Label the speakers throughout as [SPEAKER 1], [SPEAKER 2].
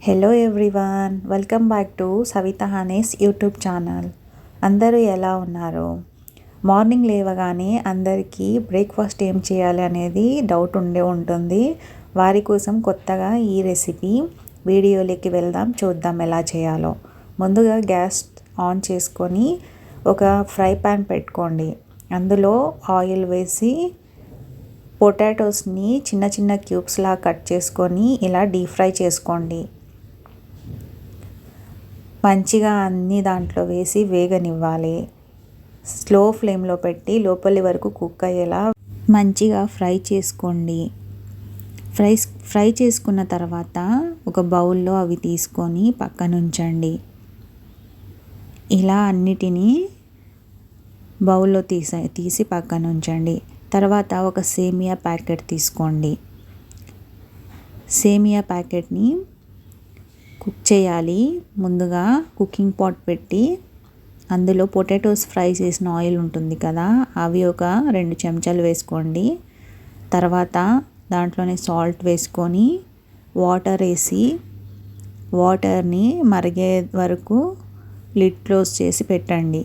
[SPEAKER 1] Hello everyone, welcome back to Savitha Honey's YouTube channel. అందరూ ఎలా ఉన్నారు? మార్నింగ్ లేవగానే అందరికీ బ్రేక్ఫాస్ట్ ఏం చేయాలి అనేది డౌట్ ఉంటుంది. వారి కోసం కొత్తగా ఈ రెసిపీ వీడియోలోకి వెళ్దాం, చూద్దాం ఎలా చేయాలో. ముందుగా గ్యాస్ ఆన్ చేసుకొని ఒక ఫ్రై ప్యాన్ పెట్టుకోండి. అందులో ఆయిల్ వేసి పొటాటోస్ని చిన్న చిన్న క్యూబ్స్లా కట్ చేసుకొని ఇలా డీప్ ఫ్రై చేసుకోండి. మంచిగా అన్ని దాంట్లో వేసి వేగనివ్వాలి. స్లో ఫ్లేమ్లో పెట్టి లోపలి వరకు కుక్ అయ్యేలా మంచిగా ఫ్రై చేసుకోండి. ఫ్రై చేసుకున్న తర్వాత ఒక బౌల్లో అవి తీసుకొని పక్కన ఉంచండి. ఇలా అన్నిటినీ బౌల్లో తీసి పక్కన ఉంచండి. తర్వాత ఒక సేమియా ప్యాకెట్ తీసుకోండి. సేమియా ప్యాకెట్ని కుక్ చేయాలి. ముందుగా కుకింగ్ పాట్ పెట్టి అందులో పొటాటోస్ ఫ్రై చేసిన ఆయిల్ ఉంటుంది కదా, అవి ఒక 2 చెంచాలు వేసుకోండి. తర్వాత దాంట్లోనే సాల్ట్ వేసుకొని వాటర్ వేసి వాటర్ని మరిగే వరకు లిడ్ క్లోజ్ చేసి పెట్టండి.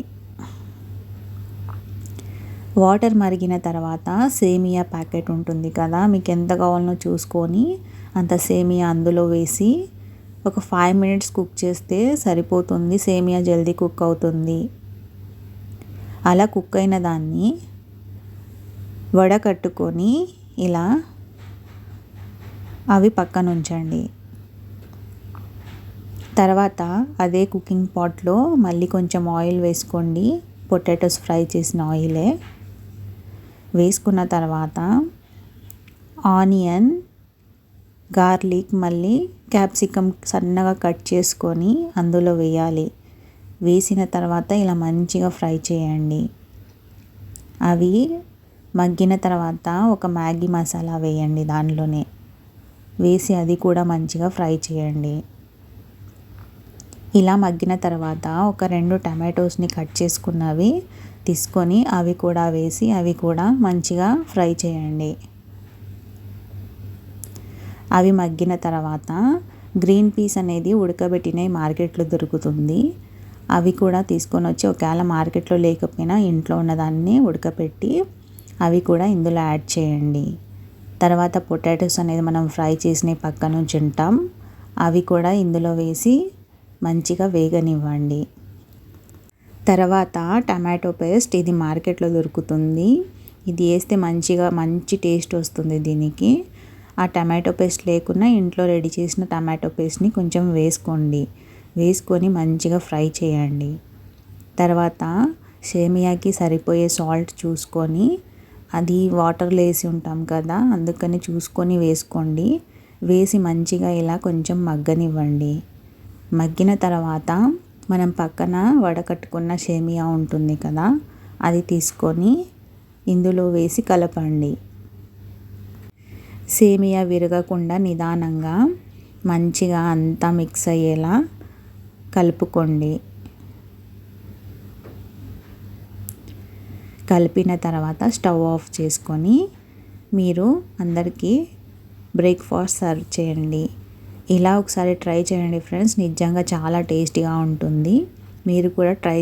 [SPEAKER 1] వాటర్ మరిగిన తర్వాత సేమియా ప్యాకెట్ ఉంటుంది కదా, మీకు ఎంత కావాలనో చూసుకొని అంత సేమియా అందులో వేసి ఒక 5 minutes కుక్ చేస్తే సరిపోతుంది. సేమియా జల్దీ కుక్ అవుతుంది. అలా కుక్ అయిన దాన్ని వడకట్టుకొని ఇలా అవి పక్కన ఉంచండి. తర్వాత అదే కుకింగ్ పాట్లో మళ్ళీ కొంచెం ఆయిల్ వేసుకోండి. పొటాటోస్ ఫ్రై చేసిన ఆయిలే వేసుకున్న తర్వాత ఆనియన్, గార్లిక్, మళ్ళీ క్యాప్సికమ్ సన్నగా కట్ చేసుకొని అందులో వేయాలి. వేసిన తర్వాత ఇలా మంచిగా ఫ్రై చేయండి. అవి మగ్గిన తర్వాత ఒక మ్యాగీ మసాలా వేయండి. దానిలోనే వేసి అది కూడా మంచిగా ఫ్రై చేయండి. ఇలా మగ్గిన తర్వాత ఒక 2 టమాటోస్ని కట్ చేసుకున్నవి తీసుకొని అవి కూడా వేసి అవి కూడా మంచిగా ఫ్రై చేయండి. అవి మగ్గిన తర్వాత గ్రీన్ పీస్ అనేది ఉడకబెట్టినవి మార్కెట్లో దొరుకుతుంది. అవి కూడా తీసుకొని వచ్చి ఒకవేళ మార్కెట్లో లేకపోయినా ఇంట్లో ఉన్నదాన్ని ఉడకపెట్టి అవి కూడా ఇందులో యాడ్ చేయండి. తర్వాత పొటాటోస్ అనేది మనం ఫ్రై చేసిన పక్కన ఉంచుంటాం, అవి కూడా ఇందులో వేసి మంచిగా వేగనివ్వండి. తర్వాత టమాటో పేస్ట్, ఇది మార్కెట్లో దొరుకుతుంది. ఇది వేస్తే మంచి టేస్ట్ వస్తుంది దీనికి. ఆ టమాటో పేస్ట్ లేకున్నా ఇంట్లో రెడీ చేసిన టమాటో పేస్ట్ని కొంచెం వేసుకొని మంచిగా ఫ్రై చేయండి. తర్వాత సేమియాకి సరిపోయే సాల్ట్ చూసుకొని, అది వాటర్లో వేసి ఉంటాం కదా, అందుకని చూసుకొని వేసుకోండి. వేసి మంచిగా ఇలా కొంచెం మగ్గనివ్వండి. మగ్గిన తర్వాత మనం పక్కన వడకట్టుకున్న సేమియా ఉంటుంది కదా, అది తీసుకొని ఇందులో వేసి కలపండి. సేమియా విరగకుండా నిదానంగా మంచిగా అంతా మిక్స్ అయ్యేలా కలుపుకోండి. కలిపిన తర్వాత స్టవ్ ఆఫ్ చేసుకొని మీరు అందరికీ బ్రేక్ఫాస్ట్ సర్వ్ చేయండి. ఇలా ఒకసారి ట్రై చేయండి ఫ్రెండ్స్, నిజంగా చాలా టేస్టీగా ఉంటుంది. మీరు కూడా ట్రై